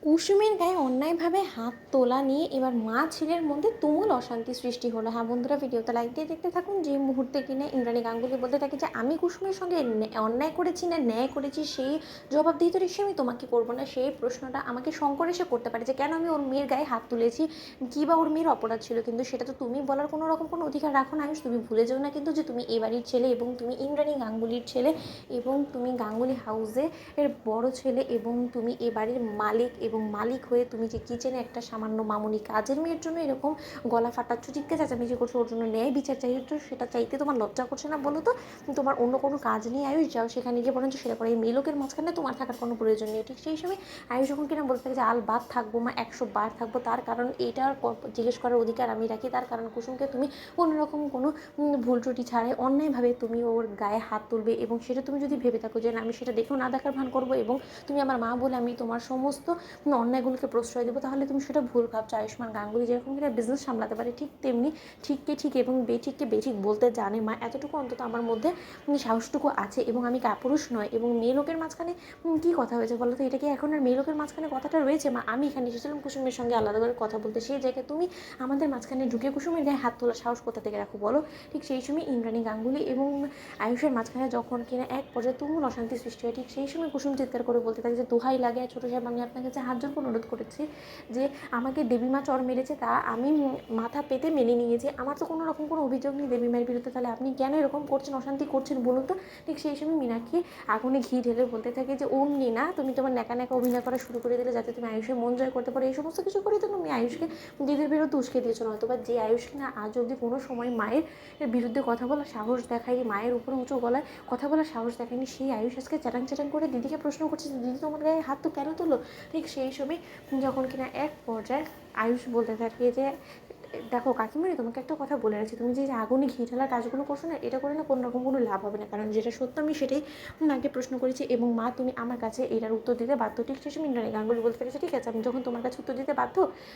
কুসুমের গায়ে অন্যায়ভাবে হাত তোলা নিয়ে এবার মা ছেলের মধ্যে তুমুল অশান্তি সৃষ্টি হলো। হ্যাঁ বন্ধুরা, ভিডিওতে লাইক দিয়ে দেখতে থাকুন। যে মুহূর্তে কিনা ইন্দ্রাণী গাঙ্গুলি বলতে থাকে যে আমি কুসুমের সঙ্গে অন্যায় করেছি না ন্যায় করেছি, সেই জবাবদিহি তো নিশ্চয়ই আমি তোমাকে করবো না। সেই প্রশ্নটা আমাকে শঙ্কর এসে করতে পারে যে কেন আমি ওর মেয়ের গায়ে হাত তুলেছি, কী বা ওর মেয়ের অপরাধ ছিল, কিন্তু সেটা তো তুমি বলার কোনো রকম কোনো অধিকার রাখো না আয়ুষ। তুমি ভুলে যাও না কিন্তু যে তুমি এ বাড়ির ছেলে এবং তুমি ইন্দ্রাণী গাঙ্গুলির ছেলে এবং তুমি গাঙ্গুলি হাউসে এর বড় ছেলে এবং তুমি এ বাড়ির মালিক, এবং মালিক হয়ে তুমি যে কিচেনে একটা সামান্য মামুনি কাজের মেয়ের জন্য এরকম গলা ফাটাচ্ছ, চিৎকে চেঁচামেচি করছো, ওর জন্য ন্যায় বিচার চাইছো, সেটা চাইতে তোমার লজ্জা করছে না বলো তো? তোমার অন্য কোনো কাজ নেই আয়ুষ? যাও সেখানে গিয়ে বরঞ্চ সেটা করে। এই মেয়ে লোকের মাঝখানে তোমার থাকার কোনো প্রয়োজন নেই। ঠিক সেই সময় আয়ুষ যখন কিনা বলতে থাকে যে আল বাদ থাকবো মা, 100 বার থাকবো, তার কারণ এইটার জিজ্ঞেস করার অধিকার আমি রাখি, তার কারণ কুসুমকে তুমি কোনোরকম কোনো ভুল ত্রুটি ছাড়াই অন্যায়ভাবে তুমি ওর গায়ে হাত তুলবে, এবং সেটা তুমি যদি ভেবে থাকো যে না আমি সেটা দেখেও না দেখার ভান করবো এবং তুমি আমার মা বলে আমি তোমার সমস্ত অন্যায়গুলোকে প্রশ্রয় দেবো, তাহলে তুমি সেটা ভুল ভাবছো। আয়ুষ্মান গাঙ্গুলি যেরকম কিনা বিজনেস সামলাতে পারে, ঠিক তেমনি ঠিককে ঠিক এবং বেঠিককে বেঠিক বলতে জানে মা। এতটুকু অন্তত আমার মধ্যে সাহসটুকু আছে, এবং আমি কাপুরুষ নয়। এবং মেয়ে লোকের মাঝখানে কী কথা হয়েছে বলো তো? এটা কি এখন আর মেয়ে লোকের মাঝখানে কথাটা রয়েছে মা? আমি এখানে এসেছিলাম কুসুমের সঙ্গে আলাদা করে কথা বলতে, সেই জায়গায় তুমি আমাদের মাঝখানে ঢুকে কুসুমের গায়ে হাত তোলার সাহস কোথা থেকে রাখো বলো? ঠিক সেই সময় ইন্দ্রাণী গাঙ্গুলি এবং আয়ুষের মাঝখানে যখন কিনা এক পর্যায়ে তুমুল অশান্তি সৃষ্টি হয়, ঠিক সেই সময় কুসুম চিৎকার করে বলতে থাকে যে দোহাই লাগে ছোটো সাহেব, আমি আপনার কাছে হাত জোর করে অনুরোধ করেছি যে আমাকে দেবীমা চর মেরেছে, তা আমি মাথা পেতে মেনে নিয়েছি, আমার তো কোনো রকম কোনো অভিযোগ নেই দেবীমার বিরুদ্ধে, তাহলে আপনি কেন এরকম করছেন, অশান্তি করছেন বলুন তো? ঠিক সেই সময় মীনাক্ষী আগুনে ঘি ঢেলে বলতে থাকে যে অমনি না, তুমি তোমার ন্যাকা ন্যাকা অভিনয় করা শুরু করে দিলে যাতে তুমি আয়ুষের মন জয় করতে পারো, এই সমস্ত কিছু করে তো তুমি আয়ুষকে দিদির বিরুদ্ধে উস্কে দিয়েছো। নয়তো বা যে আয়ুষকে না আজ অবধি কোনো সময় মায়ের বিরুদ্ধে কথা বলার সাহস দেখায়নি, মায়ের উপরে উঁচু গলায় কথা বলার সাহস দেখায়নি, সেই আয়ুষ আজকে চ্যাটাং চ্যাটাং করে দিদিকে প্রশ্ন করছে যে দিদি তোমার গায়ে হাত তো কেন তোলো? ঠিক সেই সময় যখন কিনা এক পর্যায়ে আয়ুষ বলতে থাকে যে দেখো কাকিমারি, তোমাকে একটা কথা বলে রাখছি, তুমি যে আগুনে ঘি ঢালার কাজগুলো করছো না, এটা করে না কোনো রকম কোনো লাভ হবে না, কারণ যেটা সত্য আমি সেটাই আগে প্রশ্ন করেছি, এবং মা তুমি আমার কাছে এটার উত্তর দিতে বাধ্য। ঠিক সেই সময় ইন্দ্রাণী গাঙ্গুলি বলতে পেরেছে ঠিক আছে, আমি যখন তোমার কাছে উত্তর দিতে বাধ্য,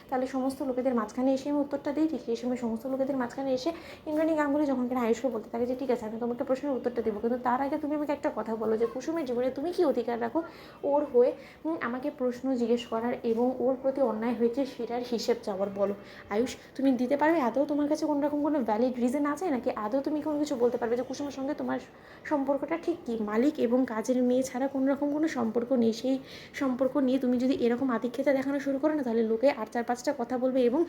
তাহলে সমস্ত লোকেদের মাঝখানে এসে আমি উত্তরটা দিই। ঠিক সেই সময় সমস্ত লোকেদের মাঝখানে এসে ইন্দ্রাণী গাঙ্গুলি যখন কিনা আয়ুষকে বলতে থাকে যে ঠিক আছে আমি তোমাকে প্রশ্নের উত্তরটা দেবো, কিন্তু তার আগে তুমি আমাকে একটা কথা বলো যে কুসুমের জীবনে তুমি কি অধিকার রাখো ওর হয়ে আমাকে প্রশ্ন জিজ্ঞেস করার এবং ওর প্রতি অন্যায় হয়েছে সেটার হিসেব চাওয়ার? বলো আয়ুষ, তুমি দিতে পারবে? আদৌ তোমার কাছে কোনো রকম কোনো ভ্যালিড রিজন আছে নাকি? আদৌ তুমি কোনো কিছু বলতে পারবে যে কুসুমের সঙ্গে তোমার সম্পর্কটা ঠিক কী? মালিক এবং কাজের মেয়ে ছাড়া কোনো রকম কোনো সম্পর্ক নেই। সেই সম্পর্ক নিয়ে তুমি যদি এরকম আতিথ্যতা দেখানো শুরু করো না, তাহলে লোকে আর 4-5টা কথা বলবে এবং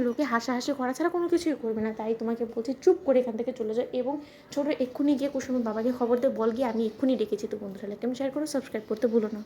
লোকে হাসাহাসি করা ছাড়া কোনো কিছুই করবে না। তাই তোমাকে বলছি চুপ করে এখান থেকে চলে যাও, এবং ছোটো এক্ষুনি গিয়ে কুসুমের বাবাকে খবর দিয়ে বল গিয়ে আমি এক্ষুনি ডেকেছি। তো বন্ধুরা লাইক কমেন্ট শেয়ার করো, সাবস্ক্রাইব করতে ভুলো না।